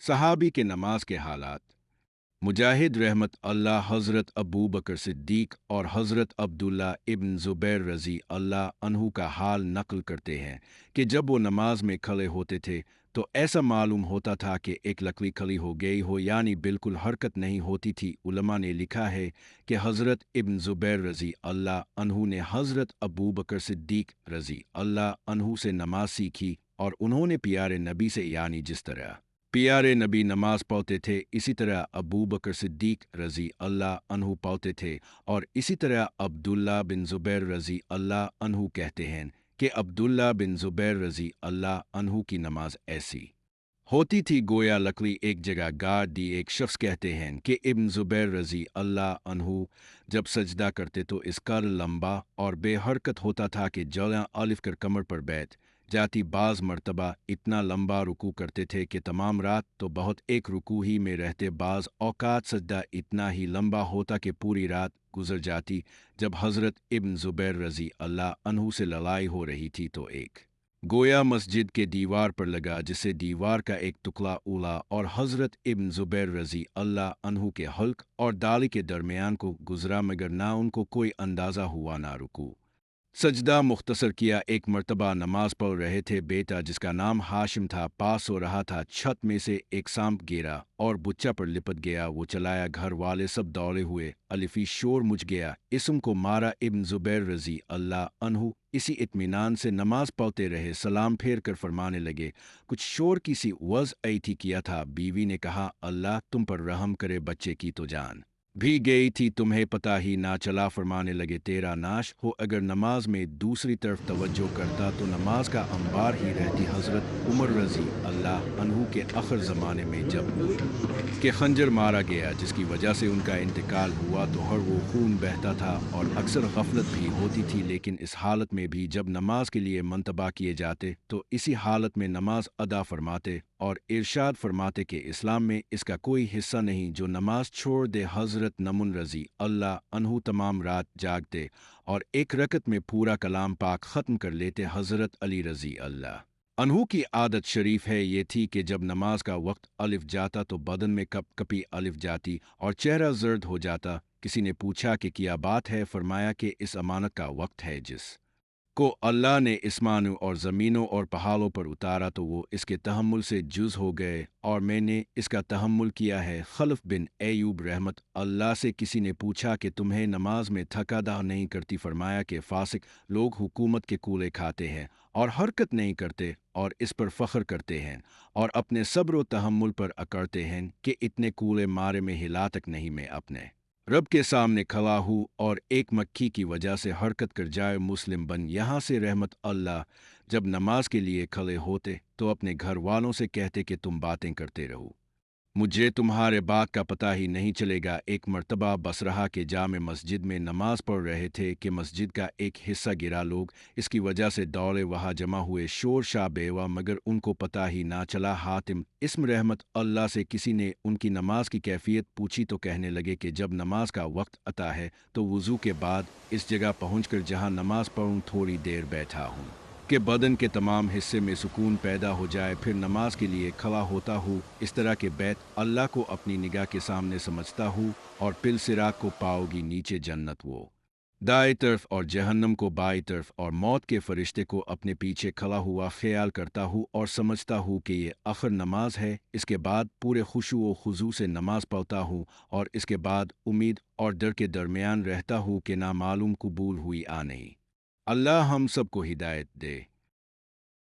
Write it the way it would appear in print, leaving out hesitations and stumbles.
सहाबी के नमाज के हालात। मुजाहिद रहमत अल्लाह हज़रत अबू बकर सिद्दीक और हज़रत अब्दुल्ला इब्न ज़ुबैर रज़ी अल्लाह अन्हु का हाल नक़ल करते हैं कि जब वो नमाज में खड़े होते थे तो ऐसा मालूम होता था कि एक लकड़ी खड़ी हो गई हो, यानी बिल्कुल हरकत नहीं होती थी। उलमा ने लिखा है कि हज़रत इब्न ज़ुबैर रज़ी अल्लाह अन्हु ने हज़रत अबू बकर सिद्दीक रज़ी अल्लाह अन्हु से नमाज सीखी और उन्होंने प्यारे नबी से, यानी जिस तरह प्यारे नबी नमाज पढ़ते थे इसी तरह अबू बकर सिद्दीक रज़ी अल्लाह अन्हु पढ़ते थे। और इसी तरह अब्दुल्ला बिन ज़ुबैर रज़ी अल्लाह अन्हु कहते हैं कि अब्दुल्ला बिन ज़ुबैर रज़ी अल्लाह अन्हु की नमाज ऐसी होती थी गोया लकड़ी एक जगह गाड़ दी। एक शख्स कहते हैं कि इब्न ज़ुबैर रज़ी अल्लाह अन्हु जब सजदा करते तो इसका लंबा और बेहरकत होता था कि जौला अलिफ कर कमर पर बैठ जाती। बाज़ मर्तबा इतना लंबा रुकू करते थे कि तमाम रात तो बहुत एक रुकू ही में रहते। बाज़ औकात सजदा इतना ही लंबा होता कि पूरी रात गुजर जाती। जब हज़रत इब्न ज़ुबैर रज़ी अल्लाह अन्हु से लड़ाई हो रही थी तो एक गोया मस्जिद के दीवार पर लगा, जिससे दीवार का एक टुकड़ा उड़ा और हज़रत इब्न ज़ुबैर रज़ी अल्लाह अन्हु के हल्क और दाली के दरमियान को गुजरा, मगर ना उनको कोई अंदाज़ा हुआ ना रुकू सजदा मुख्तसर किया। एक मर्तबा नमाज पढ़ रहे थे, बेटा जिसका नाम हाशिम था पास हो रहा था। छत में से एक सांप गिरा और बुच्चा पर लिपट गया। वो चलाया, घर वाले सब दौड़े हुए, अलिफी शोर मच गया, इसम को मारा। इब्न ज़ुबैर रज़ी अल्लाह अन्हु इसी इत्मीनान से नमाज पढ़ते रहे। सलाम फेर कर फरमाने लगे, कुछ शोर की सी वज़ ऐठी किया था। बीवी ने कहा, अल्लाह तुम पर रहम करे, बच्चे की तो जान भी गई थी, तुम्हें पता ही ना चला। फरमाने लगे, तेरा नाश हो, अगर नमाज में दूसरी तरफ तवज्जो करता तो नमाज का अंबार ही रहती। हज़रत उमर रज़ी अल्लाह अन्हु के आखिर ज़माने में जब के खंजर मारा गया, जिसकी वजह से उनका इंतकाल हुआ, तो हर वो खून बहता था और अक्सर गफलत भी होती थी। लेकिन इस हालत में भी जब नमाज के लिए मंतबा किए जाते तो इसी हालत में नमाज अदा फरमाते और इरशाद फरमाते कि इस्लाम में इसका कोई हिस्सा नहीं जो नमाज छोड़ दे। हज़रत नमुन रज़ी अल्लाह अन्हु तमाम रात जागते और एक रकत में पूरा कलाम पाक ख़त्म कर लेते। हज़रत अली रज़ी अल्लाह अन्हु की आदत शरीफ है ये थी कि जब नमाज का वक्त अलिफ जाता तो बदन में कप कपी अलिफ जाती और चेहरा जर्द हो जाता। किसी ने पूछा कि क्या बात है? फरमाया कि इस अमानत का वक्त है जिस को अल्लाह ने आसमानों और ज़मीनों और पहाड़ों पर उतारा, तो वो इसके तहम्मुल से जुज़ हो गए और मैंने इसका तहम्मुल किया है। खलफ बिन अय्यूब रहमत अल्लाह से किसी ने पूछा कि तुम्हें नमाज में थकादा नहीं करती? फरमाया कि फासिक लोग हुकूमत के कूले खाते हैं और हरकत नहीं करते और इस पर फ़ख्र करते हैं और अपने सब्र व तहम्मुल पर अकड़ते हैं कि इतने कूले मारे में हिला तक नहीं मैं अपने रब के सामने खड़ा हूँ और एक मक्खी की वजह से हरकत कर जाए। मुस्लिम बन यहाँ से रहमत अल्लाह जब नमाज के लिए खड़े होते तो अपने घर वालों से कहते कि तुम बातें करते रहो, मुझे तुम्हारे बात का पता ही नहीं चलेगा। एक मर्तबा बसरहा के जामे मस्जिद में नमाज पढ़ रहे थे कि मस्जिद का एक हिस्सा गिरा। लोग इसकी वजह से दौड़े वहाँ जमा हुए, शोर शा बेवा, मगर उनको पता ही ना चला। हातिम इस्म रहमत अल्लाह से किसी ने उनकी नमाज की कैफियत पूछी तो कहने लगे कि जब नमाज का वक्त आता है तो वज़ू के बाद इस जगह पहुँच जहाँ नमाज पढ़ूँ थोड़ी देर बैठा हूँ कि बदन के तमाम हिस्से में सुकून पैदा हो जाए, फिर नमाज के लिए खड़ा होता हूँ। इस तरह के बैत अल्लाह को अपनी निगाह के सामने समझता हूँ और पिल सिरात को पाओगी नीचे जन्नत वो दाएं तरफ और जहन्नम को बाएं तरफ, और मौत के फरिश्ते को अपने पीछे खड़ा हुआ ख्याल करता हूँ और समझता हूँ कि ये आखिर नमाज है। इसके बाद पूरे खुशू व खुजू से नमाज पढ़ता हूँ और इसके बाद उम्मीद और डर के दरमियान रहता हूँ कि ना मालूम कबूल हुई आ नहीं। अल्लाह हम सबको हिदायत दे।